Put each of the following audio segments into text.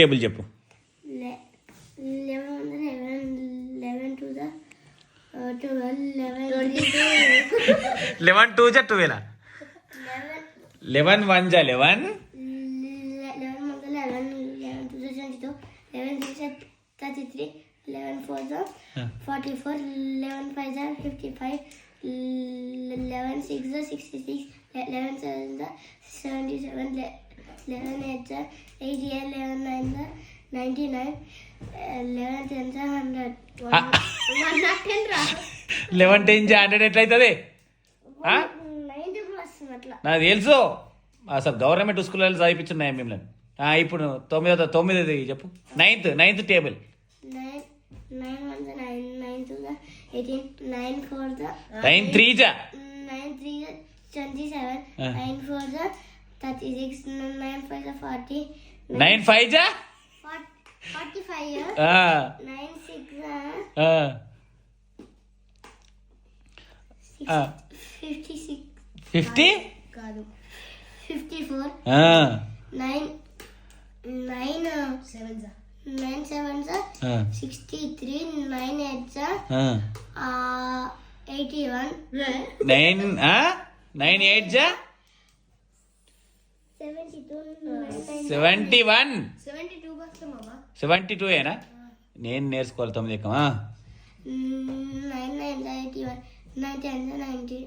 Table చెప్పు. 11 2 जा 12 11 1 जा 11 33 11 4 जा 44 11 5 जा 55 11 6 जा 66 11 7 जा 77 11 8 जा 80 11 9 जा 99 11 10 जा 100 110 రా 11 10 जा 100 ఎట్లయితది? 90 ప్లస్ అట్లా నాకు తెలుసు. అసలు గవర్నమెంట్ స్కూల్లో చదివించున్నాయి మిమ్మల్ని. ఇప్పుడు తొమ్మిది చెప్పు. నైన్త్ టేబుల్ 9 1 9 9 2 जा 18 9 4 जा 9 3 जा 9 3 जा 27 9 4 जा 36 9 5 जा 40 9 5 जा 45 9 6 जा 56 50 కాదు 54 9 7 जा 9 7 जा 63 9 8 जा 81 9 8 जा 71 72 బస్ మామా 72 ఏనా? నేను నేర్చుకోవాలి 9 ఎక్కం. 9 9 जा 81 9 10 जा 90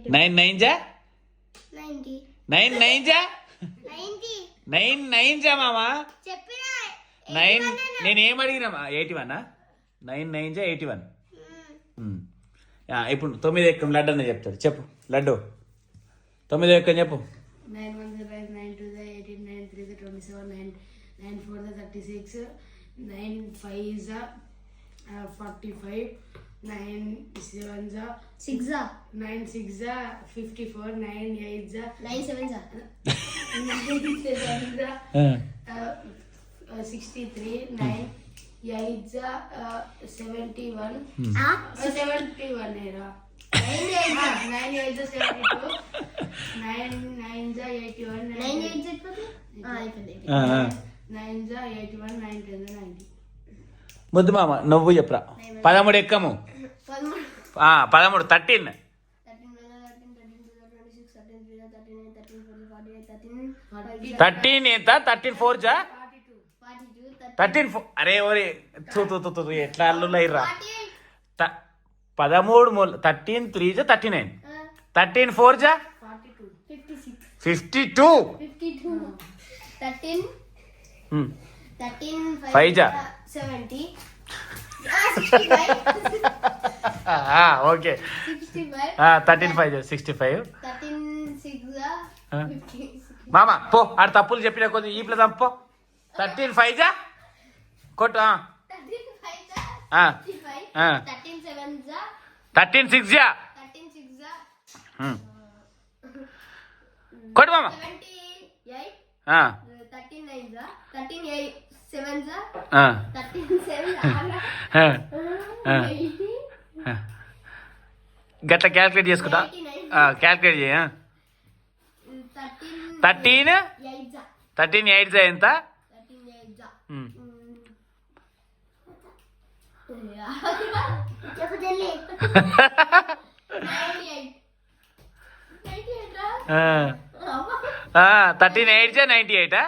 9 9 जा 90 9 9 जा 90 9 9 जा మామా. చెప్పినా 9 నేనేం అడిగినా 81 9 9 जा 81. ఇప్పుడు 9 ఎక్కం లడ్డు అన్న చెప్తాడు. చెప్పు లడ్డు 9 ఎక్కం చెప్పు. 9 1 9 2 18 9 3 27 9 9 4 36 9 5 45 9 7 6 9 6 54 9 8 9 7 63 9 8 71 71 era 9 8 72 9 9 81 9 8 81 9 10 90 ముద్దు మామ నువ్వు చెప్పరా. 13 ఎక్కము. 13 13 13 ఎంత 13 4 జా 13 అరే ఓరే తూ ఎట్లా అల్లులైర్రా. 13 13 3 జా 39 13 4 జా 52 13 5 జా 70 ఓకే 13 5 జా 65 మామ పో ఆడ తప్పులు చెప్పిన కొద్ది ఈ ప్లస్ పో. 13 5 జా కొట్టు. 13 6 జా కొట్టు మామ. 13 గట్లా క్యాల్కులేట్ చేసుకుంటా. క్యాల్కులేట్ చేయ. 13 8 జా ఎంత? థర్టీన్ 8 జా 98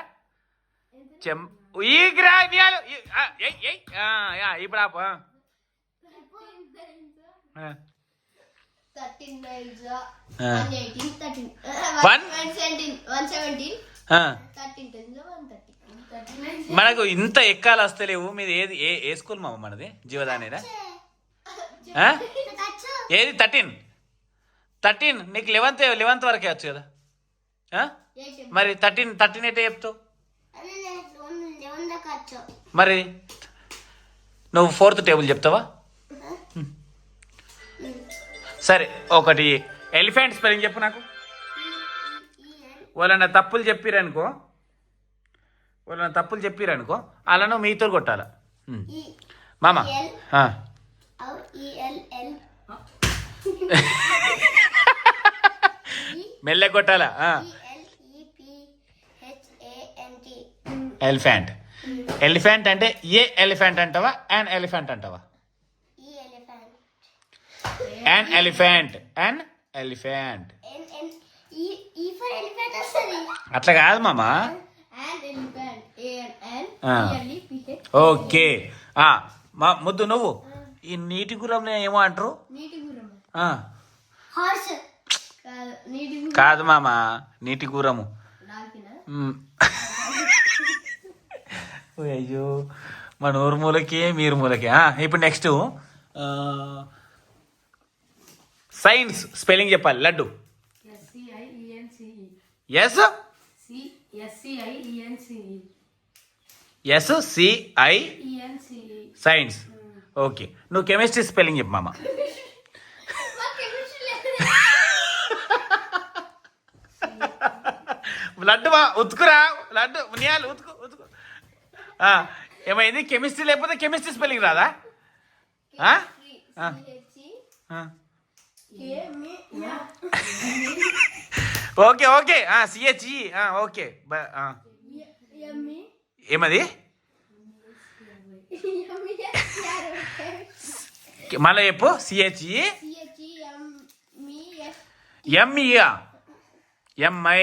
ఇప్పుడు ఆపు. 117 మనకు ఇంత ఎక్కాలు వస్తలేవు. మీది ఏది ఏ స్కూల్ మామ? మనది జీవదానేనా? ఏది 13 నీకు 11th వరకే వచ్చు కదా. మరి 13 ఎట్టే చెప్తావు? మరి నువ్వు 4th టేబుల్ చెప్తావా? సరే ఒకటి ఎలిఫెంట్ స్పెల్లింగ్ చెప్పు నాకు. వాళ్ళన్న తప్పులు చెప్పిరనుకో అలా నువ్వు మీతో కొట్టాల మామ. మెల్లె కొట్టాలా? ఎలిఫెంట్. ఎలిఫెంట్ అంటే ఏ ఎలిఫెంట్ అంటావా అండ్ ఎలిఫెంట్ అంటావా? ఈ elephant. And elephant and elephant ఈ ఫర్ ఎలిఫెంట్ వస్తుంది. అట్లా కాదు మామ. And elephant okay. మా ముద్దు నువ్వు ఈ నీటి గుర్రం ఏమో అంటారు? నీటి గుర్రం. ఆ. హార్స్ నీటి గుర్రం కాదు మామ, నీటి గుర్రము. అయ్యో మన ఊరు మూలకి మీరు మూలకి. ఇప్పుడు నెక్స్ట్ సైన్స్ స్పెల్లింగ్ చెప్పాలి. Laddu. S SCI science. Okay, నువ్వు కెమిస్ట్రీ స్పెల్లింగ్ చెప్పు మామ. లడ్డు ఉతుకురా, లడ్డు నియాలు ఉతుకు ఉతుకు. ఏమైంది? కెమిస్ట్రీ లేకపోతే కెమిస్ట్రీ స్పెల్లింగ్ రాదా? Okay okay. CHE. ఓకే. ఏమది? మళ్ళీ చెప్పు. CHE MI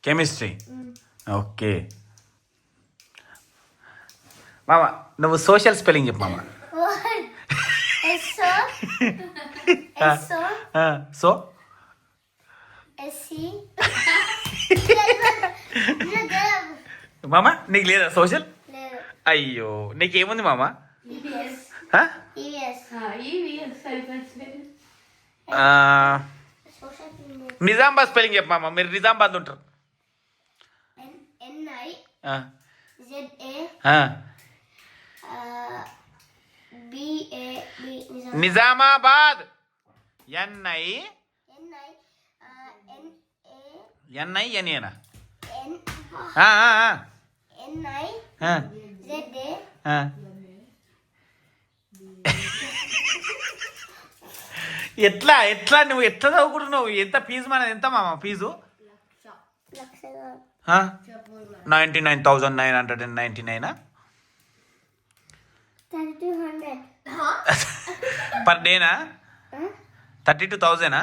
chemistry. ఓకే మామ, నువ్వు సోషల్ స్పెల్లింగ్ చెప్పు మామ. సో మామ నీకు లేదా సోషల్? అయ్యో నీకేముంది మామ? నిజామాబాద్ స్పెల్లింగ్ చెప్పు మామ. మీరు నిజామాబాద్ ఉంటారు. నిజామాబాద్. NINA. ఎట్లా ఎట్లా నువ్వు ఎట్లా చదువుకుంటున్నావు? ఎంత ఫీజు మనది? ఎంత మామ ఫీజు? 99,999 పర్ డేనా? 32,000.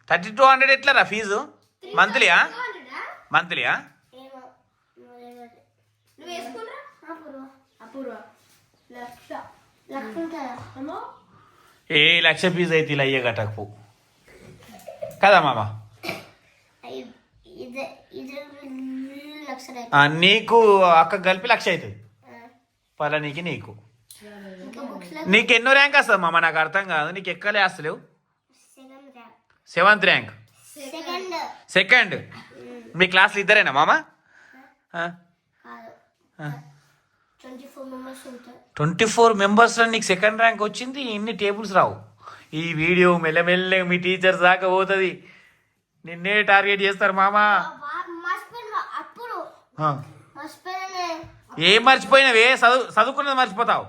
3200 ఎట్లా రా ఫీజు? మంత్లీయా? మంత్లీయా? ఏ లక్ష ఫీజు అయితే ఇలా అయ్యే కట్టకపో కదా మామ. నీకు అక్క కలిపి 1,00,000 అవుతుంది. పలానికి నీకు నీకు ఎన్నో ర్యాంక్ వస్తుంది మామ? నాకు అర్థం కాదు. నీకు ఎక్కలే వస్తలేవు. 7th rank. సెకండ్. మీ క్లాస్లో ఇద్దరేనా మామ? 24 మెంబర్స్లో నీకు సెకండ్ ర్యాంక్ వచ్చింది. ఇన్ని టేబుల్స్ రావు. ఈ వీడియో మెల్లమెల్ల మీ టీచర్స్ దాకా పోతుంది. నిన్నే టార్గెట్ చేస్తారు మామ. ఏం మర్చిపోయినవే? చదువుకున్నది మర్చిపోతావు.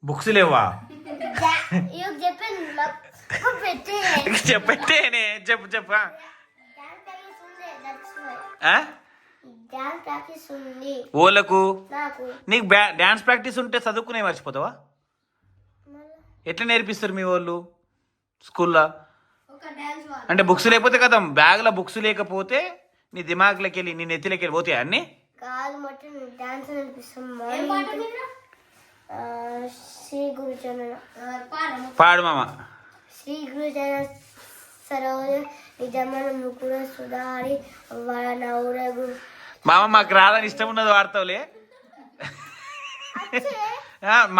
బుక్స్ లేవా? చెప్పేనే చెప్పు చెప్పు. ఓలకు నీకు డాన్స్ ప్రాక్టీస్ ఉంటే చదువుకునే మర్చిపోతావా? ఎట్లా నేర్పిస్తారు మీ వాళ్ళు స్కూల్లో? అంటే బుక్స్ లేకపోతే కదా, బ్యాగ్లో బుక్స్ లేకపోతే నీ దిమాగ్లోకి వెళ్ళి నీ నెత్తిలోకి వెళ్ళి పోతాయి అన్నీ. పాడు మామ. శ్రీ గురుజన సరోజ నిజమన ముకుర సుధారి వనౌరగు. మామ మాకు రాదని ఇష్టం ఉన్నది వాడతావులే.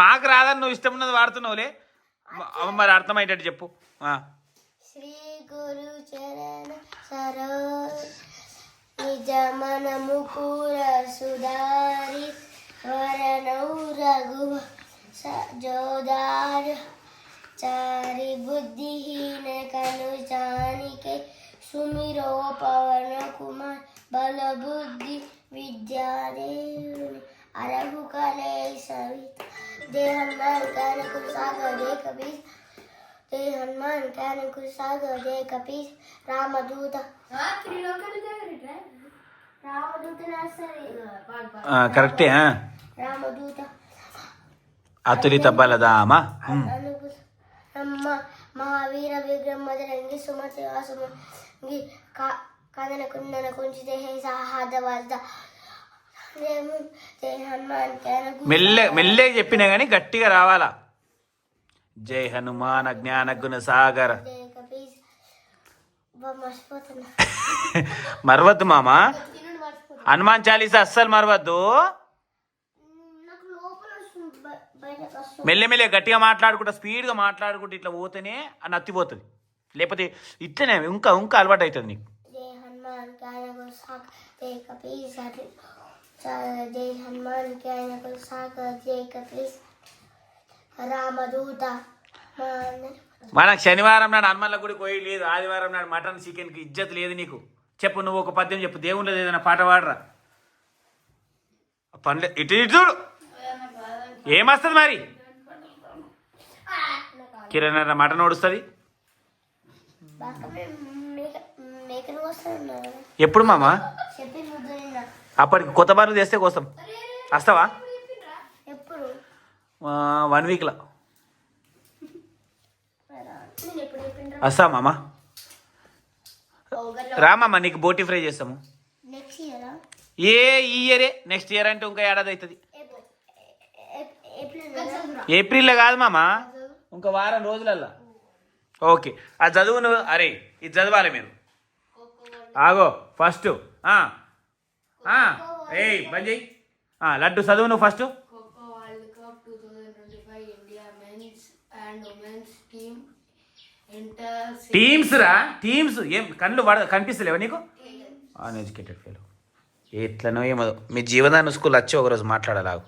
మాకు రాదని నువ్వు ఇష్టం ఉన్నది వాడుతున్నావులే. మరి అర్థమయ్యేటట్టు చెప్పు. శ్రీ గురు చరణ సరోజ నిజమన ముకుర సుధారి వరనౌరగు జోదార चारि बुद्धिहीन कनु जानिके सुमिरो पवन कुमार बल बुद्धि विद्या देव अरघु कले सविता देहम नाम कान कुसागर कबीर జై హనుమాన్ జ్ఞాన గుణ సాగర జై కపీస్ రామదూత రామదూత కరెక్టే రామదూత అతులిత బలదామ మహావీర విగ్రహం మదరంగి సుమతి వాసుమంగి కథన కుందన కుంచితే హే సాహద వద్ద జై హనుమాన్ మెల్లే చెప్పినా కానీ గట్టిగా రావాలా. జై హనుమాన్ జ్ఞాన గుణ సాగర. జై కపీస్ మర్చిపోతున్నా మరవద్దు మామ, హనుమాన్ చాలీసా అస్సలు మరవద్దు. నాకు లోపల వస్తుంది బయటకు వస్తుంది. మెల్లె గట్టిగా మాట్లాడుకుంటా, స్పీడ్గా మాట్లాడుకుంటూ ఇట్లా పోతేనే అని నత్తిపోతుంది. లేకపోతే ఇట్లనే ఇంకా అలవాటు అవుతుంది నీకు. జై హనుమాన్ జ్ఞాన సాగర్ జై కపీస్ జై హనుమాన్ జ్ఞాన సాగర్ జై కపీస్ రామదూత. మనకు శనివారం నాడు హనుమన్ల గుడికి పోయి లేదు, ఆదివారం నాడు మటన్ చికెన్కి ఇజ్జత్ లేదు నీకు. చెప్పు, నువ్వు ఒక పద్యం చెప్పు, దేవుళ్ళ ఏదైనా పాట పాడరా. పనిలే ఇటు చూడు ఏమొస్తుంది మరి. కిరణ్ మటన్ ఓడుస్తుంది మేకను వస్తున్నారు ఎప్పుడు మామ? చెప్పి ముద్దు నిన్న అప్పటికి కొత్త బర్రెలు తెస్తే కోసం వస్తావా? ఎప్పుడు 1 వీక్లో నేను ఎప్పుడు చెప్పిండ్రా వస్తా మామ. రామమ్మ, నీకు బోటి ఫ్రై చేస్తాము. నెక్స్ట్ ఇయరా ఈ ఇయరే, నెక్స్ట్ ఇయర్ అంటే ఇంకా ఏడాది అవుతుంది. ఏప్రిల్లో కాదు మామ, ఇంకా వారం రోజులల్లా. ఓకే, ఆ చదువు నువ్వు. అరే ఇది చదవాలి మీరు. ఆగో ఫస్ట్ ఏయ్ బంద్ చెయ్యి. లడ్డు చదువు నువ్వు first. Kho kho world cup 2025 India men's and women's team enters teams ఏం కళ్ళు కనిపిస్తలేవా నీకు? Uneducated fellow. ఎట్లనో ఏమో మీ జీవనాన్ని స్కూల్ వచ్చి ఒకరోజు మాట్లాడాలి.